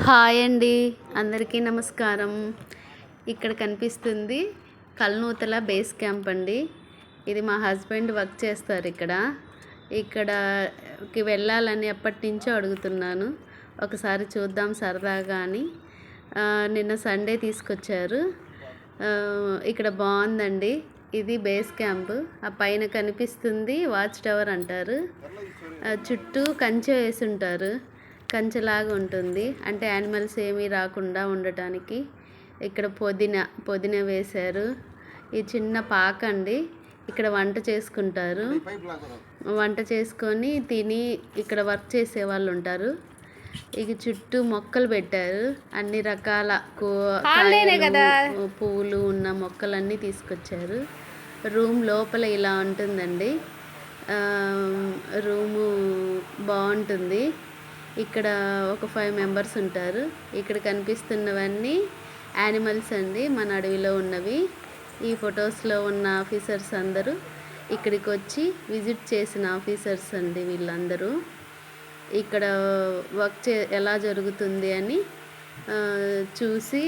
Hi అండి, అందరికీ నమస్కారం. ఇక్కడ కనిపిస్తుంది కల్నూతల బేస్ క్యాంప్ అండి. ఇది మా హస్బెండ్ వర్క్ చేస్తారు ఇక్కడకి వెళ్ళాలని ఎప్పటి నుంచో అడుగుతున్నాను. ఒకసారి చూద్దాం సరదాగా అని నిన్న సండే తీసుకొచ్చారు. ఇక్కడ బాగుందండి. ఇది బేస్ క్యాంప్. ఆ పైన కనిపిస్తుంది వాచ్ టవర్ అంటారు. చుట్టూ కంచె వేసి ఉంటారు. కంచెలాగా ఉంటుంది, అంటే యానిమల్స్ ఏమీ రాకుండా ఉండటానికి. ఇక్కడ పుదీనా వేశారు. ఈ చిన్న పాక అండి. ఇక్కడ వంట చేసుకుంటారు. వంట చేసుకొని తిని ఇక్కడ వర్క్ చేసే వాళ్ళు ఉంటారు. ఇక చుట్టూ మొక్కలు పెట్టారు. అన్ని రకాల పువ్వులు ఉన్న మొక్కలన్నీ తీసుకొచ్చారు. రూమ్ లోపల ఇలా ఉంటుందండి. రూము బాగుంటుంది. ఇక్కడ ఒక 5 మెంబర్స్ ఉంటారు. ఇక్కడ కనిపిస్తున్నవన్నీ యానిమల్స్ అండి, మన అడవిలో ఉన్నవి. ఈ ఫొటోస్లో ఉన్న ఆఫీసర్స్ అందరూ ఇక్కడికి వచ్చి విజిట్ చేసిన ఆఫీసర్స్ అండి వీళ్ళందరూ. ఇక్కడ వర్క్ ఎలా జరుగుతుంది అని చూసి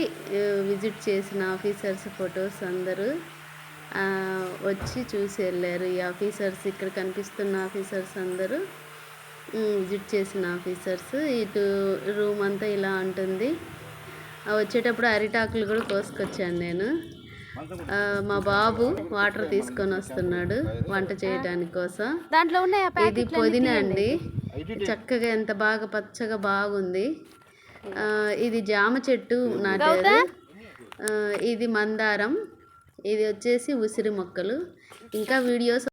విజిట్ చేసిన ఆఫీసర్స్ ఫొటోస్ అందరూ వచ్చి చూసి వెళ్ళారు. ఈ ఆఫీసర్స్ ఇక్కడ కనిపిస్తున్న ఆఫీసర్స్ అందరూ విజిట్ చేసిన ఆఫీసర్స్. ఇటు రూమ్ అంతా ఇలా ఉంటుంది. వచ్చేటప్పుడు అరిటాకులు కూడా కోసుకొచ్చాను నేను. మా బాబు వాటర్ తీసుకొని వస్తున్నాడు వంట చేయడానికి కోసం. ఇది పుదీనా అండి. చక్కగా ఎంత బాగా పచ్చగా బాగుంది. ఇది జామ చెట్టు నాటారు. ఇది మందారం. ఇది వచ్చేసి ఉసిరి మొక్కలు. ఇంకా వీడియోస్